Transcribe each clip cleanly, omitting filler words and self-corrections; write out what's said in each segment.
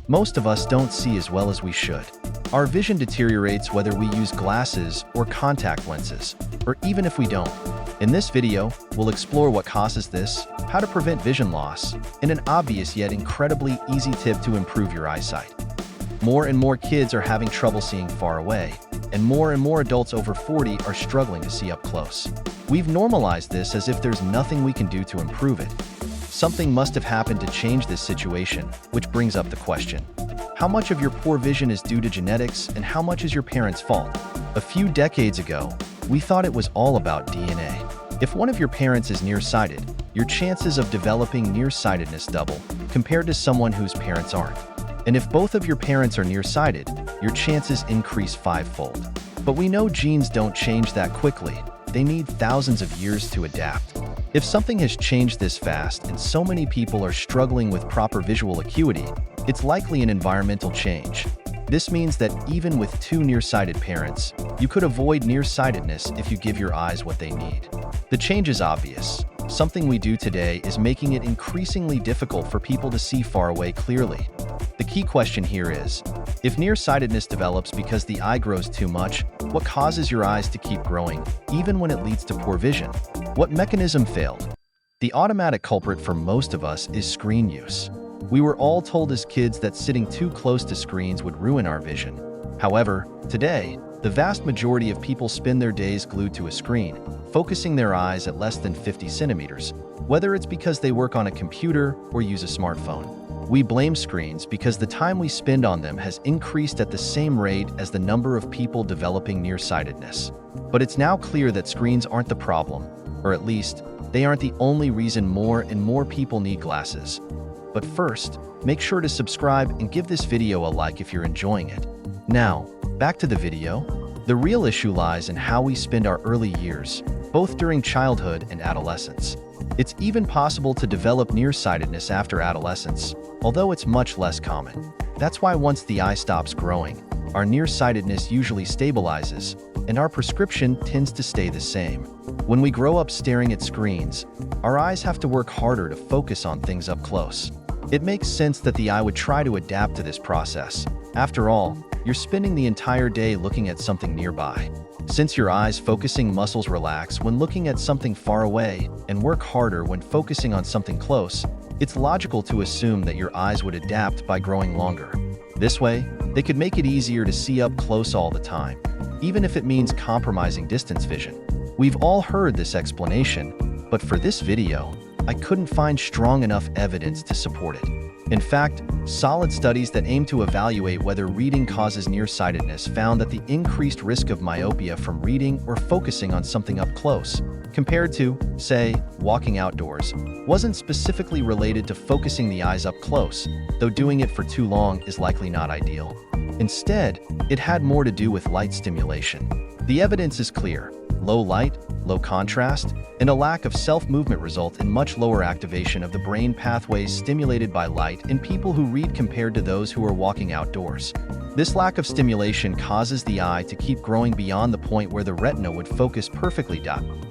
Most of us don't see as well as we should. Our vision deteriorates whether we use glasses or contact lenses, or even if we don't. In this video, we'll explore what causes this, how to prevent vision loss, and an obvious yet incredibly easy tip to improve your eyesight. More and more kids are having trouble seeing far away, and more adults over 40 are struggling to see up close. We've normalized this as if there's nothing we can do to improve it. Something must have happened to change this situation, which brings up the question: how much of your poor vision is due to genetics and how much is your parents' fault? A few decades ago, we thought it was all about DNA. If one of your parents is nearsighted, your chances of developing nearsightedness double compared to someone whose parents aren't. And if both of your parents are nearsighted, your chances increase fivefold. But we know genes don't change that quickly. They need thousands of years to adapt. If something has changed this fast and so many people are struggling with proper visual acuity, it's likely an environmental change. This means that even with two nearsighted parents, you could avoid nearsightedness if you give your eyes what they need. The change is obvious. Something we do today is making it increasingly difficult for people to see far away clearly. The key question here is, if nearsightedness develops because the eye grows too much, what causes your eyes to keep growing, even when it leads to poor vision? What mechanism failed? The automatic culprit for most of us is screen use. We were all told as kids that sitting too close to screens would ruin our vision. However, today, the vast majority of people spend their days glued to a screen, focusing their eyes at less than 50 centimeters, whether it's because they work on a computer or use a smartphone. We blame screens because the time we spend on them has increased at the same rate as the number of people developing nearsightedness. But it's now clear that screens aren't the problem, or at least, they aren't the only reason more and more people need glasses. But first, make sure to subscribe and give this video a like if you're enjoying it. Now, back to the video. The real issue lies in how we spend our early years, both during childhood and adolescence. It's even possible to develop nearsightedness after adolescence, although it's much less common. That's why once the eye stops growing, our nearsightedness usually stabilizes, and our prescription tends to stay the same. When we grow up staring at screens, our eyes have to work harder to focus on things up close. It makes sense that the eye would try to adapt to this process. After all, you're spending the entire day looking at something nearby. Since your eyes' focusing muscles relax when looking at something far away and work harder when focusing on something close, it's logical to assume that your eyes would adapt by growing longer. This way, they could make it easier to see up close all the time, even if it means compromising distance vision. We've all heard this explanation, but for this video, I couldn't find strong enough evidence to support it. In fact, solid studies that aim to evaluate whether reading causes nearsightedness found that the increased risk of myopia from reading or focusing on something up close, compared to, say, walking outdoors, wasn't specifically related to focusing the eyes up close, though doing it for too long is likely not ideal. Instead, it had more to do with light stimulation. The evidence is clear. Low light, low contrast, and a lack of self-movement result in much lower activation of the brain pathways stimulated by light in people who read compared to those who are walking outdoors. This lack of stimulation causes the eye to keep growing beyond the point where the retina would focus perfectly.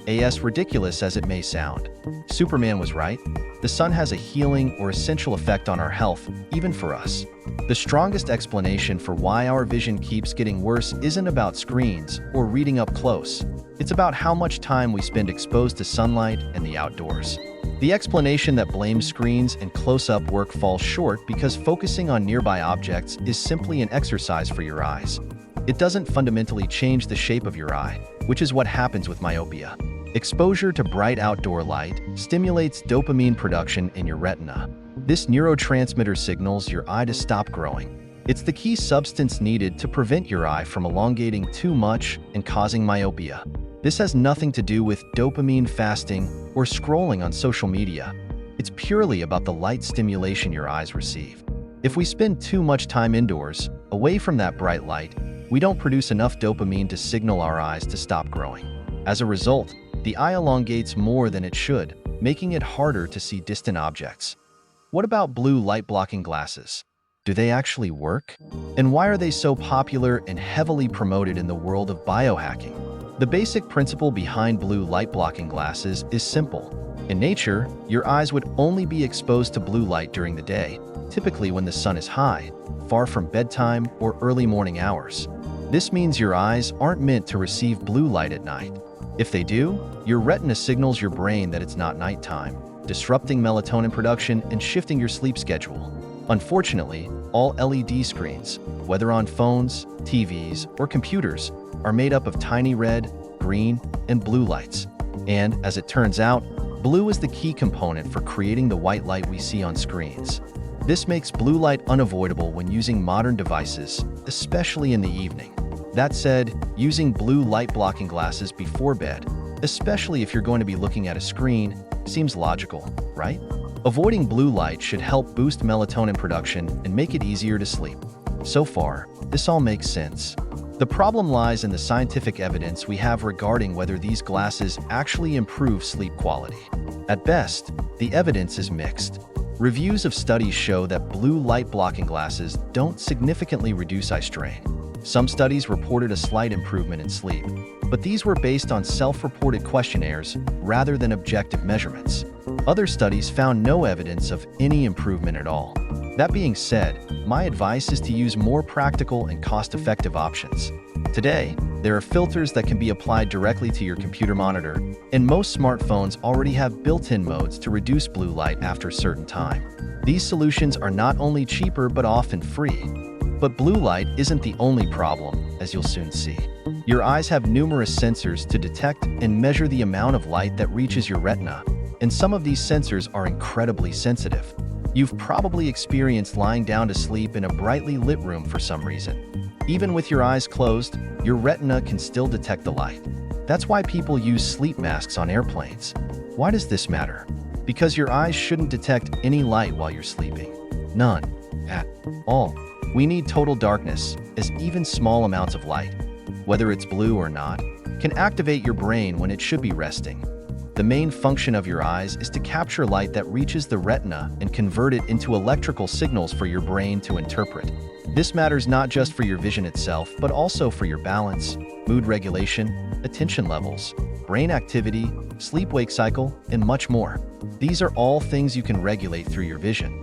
As ridiculous as it may sound, Superman was right. The sun has a healing or essential effect on our health, even for us. The strongest explanation for why our vision keeps getting worse isn't about screens or reading up close. It's about how much time we spend exposed to sunlight and the outdoors. The explanation that blames screens and close-up work falls short because focusing on nearby objects is simply an exercise for your eyes. It doesn't fundamentally change the shape of your eye, which is what happens with myopia. Exposure to bright outdoor light stimulates dopamine production in your retina. This neurotransmitter signals your eye to stop growing. It's the key substance needed to prevent your eye from elongating too much and causing myopia. This has nothing to do with dopamine fasting or scrolling on social media. It's purely about the light stimulation your eyes receive. If we spend too much time indoors, away from that bright light, we don't produce enough dopamine to signal our eyes to stop growing. As a result, the eye elongates more than it should, making it harder to see distant objects. What about blue light-blocking glasses? Do they actually work? And why are they so popular and heavily promoted in the world of biohacking? The basic principle behind blue light-blocking glasses is simple. In nature, your eyes would only be exposed to blue light during the day, typically when the sun is high, far from bedtime or early morning hours. This means your eyes aren't meant to receive blue light at night. If they do, your retina signals your brain that it's not nighttime, disrupting melatonin production and shifting your sleep schedule. Unfortunately, all LED screens, whether on phones, TVs, or computers, are made up of tiny red, green, and blue lights. And, as it turns out, blue is the key component for creating the white light we see on screens. This makes blue light unavoidable when using modern devices, especially in the evening. That said, using blue light-blocking glasses before bed, especially if you're going to be looking at a screen, seems logical, right? Avoiding blue light should help boost melatonin production and make it easier to sleep. So far, this all makes sense. The problem lies in the scientific evidence we have regarding whether these glasses actually improve sleep quality. At best, the evidence is mixed. Reviews of studies show that blue light-blocking glasses don't significantly reduce eye strain. Some studies reported a slight improvement in sleep, but these were based on self-reported questionnaires rather than objective measurements. Other studies found no evidence of any improvement at all. That being said, my advice is to use more practical and cost-effective options. Today, there are filters that can be applied directly to your computer monitor, and most smartphones already have built-in modes to reduce blue light after a certain time. These solutions are not only cheaper but often free. But blue light isn't the only problem, as you'll soon see. Your eyes have numerous sensors to detect and measure the amount of light that reaches your retina, and some of these sensors are incredibly sensitive. You've probably experienced lying down to sleep in a brightly lit room for some reason. Even with your eyes closed, your retina can still detect the light. That's why people use sleep masks on airplanes. Why does this matter? Because your eyes shouldn't detect any light while you're sleeping. None. At all. We need total darkness, as even small amounts of light, whether it's blue or not, can activate your brain when it should be resting. The main function of your eyes is to capture light that reaches the retina and convert it into electrical signals for your brain to interpret. This matters not just for your vision itself, but also for your balance, mood regulation, attention levels, brain activity, sleep-wake cycle, and much more. These are all things you can regulate through your vision.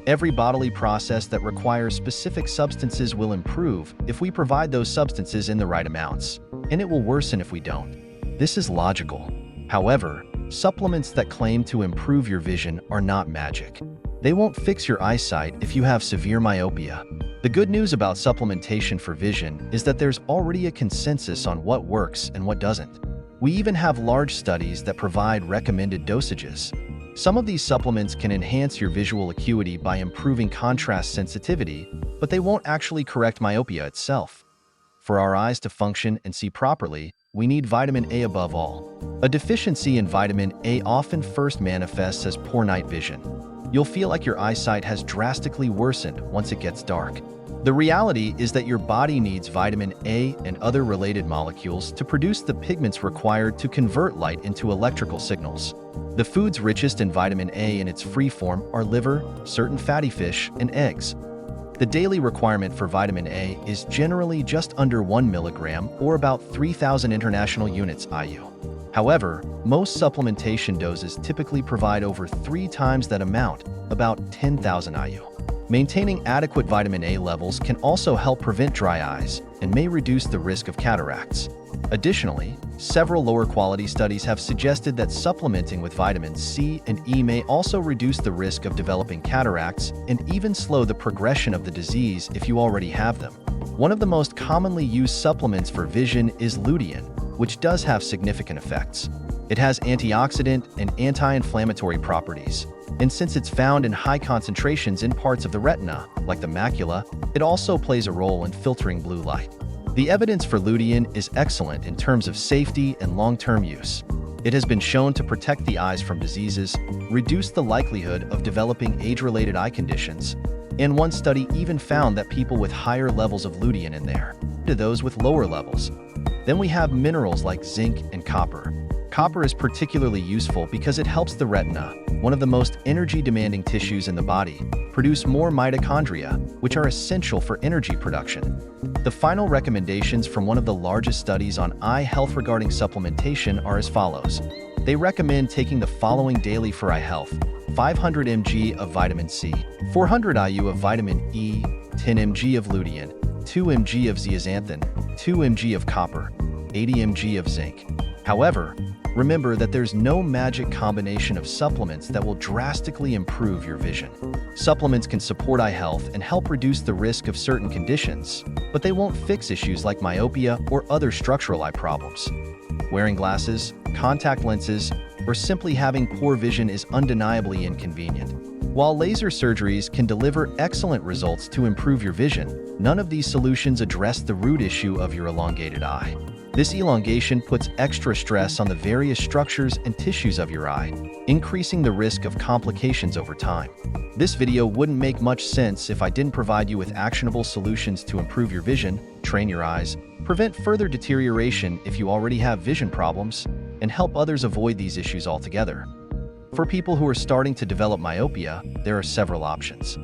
Every bodily process that requires specific substances will improve if we provide those substances in the right amounts, and it will worsen if we don't. This is logical. However, supplements that claim to improve your vision are not magic. They won't fix your eyesight if you have severe myopia. The good news about supplementation for vision is that there's already a consensus on what works and what doesn't. We even have large studies that provide recommended dosages. Some of these supplements can enhance your visual acuity by improving contrast sensitivity, but they won't actually correct myopia itself. For our eyes to function and see properly, we need vitamin A above all. A deficiency in vitamin A often first manifests as poor night vision. You'll feel like your eyesight has drastically worsened once it gets dark. The reality is that your body needs vitamin A and other related molecules to produce the pigments required to convert light into electrical signals. The foods richest in vitamin A in its free form are liver, certain fatty fish, and eggs. The daily requirement for vitamin A is generally just under 1 milligram or about 3,000 international units IU. However, most supplementation doses typically provide over 3 times that amount, about 10,000 IU. Maintaining adequate vitamin A levels can also help prevent dry eyes and may reduce the risk of cataracts. Additionally, several lower-quality studies have suggested that supplementing with vitamins C and E may also reduce the risk of developing cataracts and even slow the progression of the disease if you already have them. One of the most commonly used supplements for vision is lutein, which does have significant effects. It has antioxidant and anti-inflammatory properties, and since it's found in high concentrations in parts of the retina, like the macula, it also plays a role in filtering blue light. The evidence for lutein is excellent in terms of safety and long-term use. It has been shown to protect the eyes from diseases, reduce the likelihood of developing age-related eye conditions, and one study even found that people with higher levels of lutein in there to those with lower levels. Then we have minerals like zinc and copper. Copper is particularly useful because it helps the retina, one of the most energy-demanding tissues in the body, produce more mitochondria, which are essential for energy production. The final recommendations from one of the largest studies on eye health regarding supplementation are as follows. They recommend taking the following daily for eye health: 500 mg of vitamin C, 400 IU of vitamin E, 10 mg of lutein, 2 mg of zeaxanthin, 2 mg of copper, 80 mg of zinc. However, remember that there's no magic combination of supplements that will drastically improve your vision. Supplements can support eye health and help reduce the risk of certain conditions, but they won't fix issues like myopia or other structural eye problems. Wearing glasses, contact lenses, or simply having poor vision is undeniably inconvenient. While laser surgeries can deliver excellent results to improve your vision, none of these solutions address the root issue of your elongated eye. This elongation puts extra stress on the various structures and tissues of your eye, increasing the risk of complications over time. This video wouldn't make much sense if I didn't provide you with actionable solutions to improve your vision, train your eyes, prevent further deterioration if you already have vision problems, and help others avoid these issues altogether. For people who are starting to develop myopia, there are several options.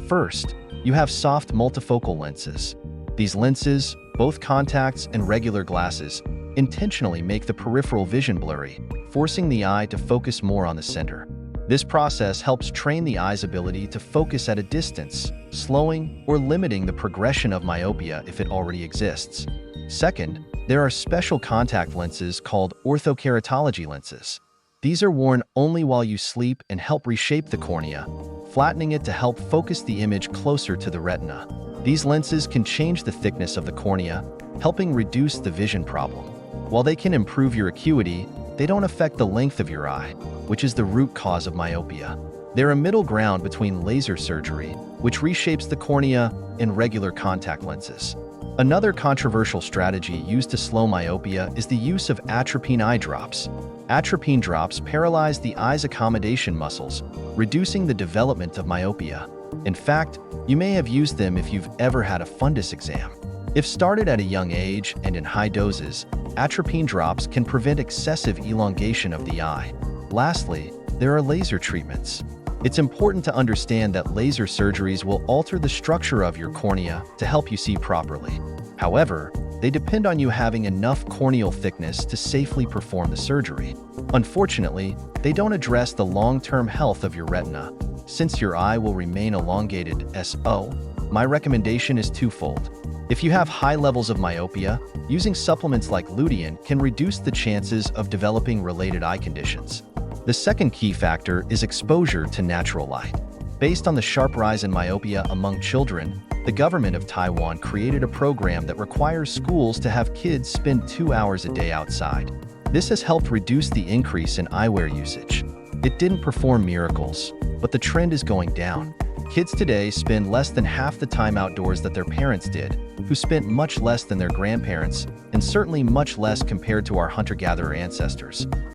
First, you have soft multifocal lenses. These lenses, both contacts and regular glasses, intentionally make the peripheral vision blurry, forcing the eye to focus more on the center. This process helps train the eye's ability to focus at a distance, slowing or limiting the progression of myopia if it already exists. Second, there are special contact lenses called orthokeratology lenses. These are worn only while you sleep and help reshape the cornea, flattening it to help focus the image closer to the retina. These lenses can change the thickness of the cornea, helping reduce the vision problem. While they can improve your acuity, they don't affect the length of your eye, which is the root cause of myopia. They're a middle ground between laser surgery, which reshapes the cornea, and regular contact lenses. Another controversial strategy used to slow myopia is the use of atropine eye drops. Atropine drops paralyze the eye's accommodation muscles, reducing the development of myopia. In fact, you may have used them if you've ever had a fundus exam. If started at a young age and in high doses, atropine drops can prevent excessive elongation of the eye. Lastly, there are laser treatments. It's important to understand that laser surgeries will alter the structure of your cornea to help you see properly. However, they depend on you having enough corneal thickness to safely perform the surgery. Unfortunately, they don't address the long-term health of your retina. Since your eye will remain elongated, my recommendation is twofold. If you have high levels of myopia, using supplements like lutein can reduce the chances of developing related eye conditions. The second key factor is exposure to natural light. Based on the sharp rise in myopia among children, the government of Taiwan created a program that requires schools to have kids spend 2 hours a day outside. This has helped reduce the increase in eyewear usage. It didn't perform miracles, but the trend is going down. Kids today spend less than half the time outdoors that their parents did, who spent much less than their grandparents, and certainly much less compared to our hunter-gatherer ancestors.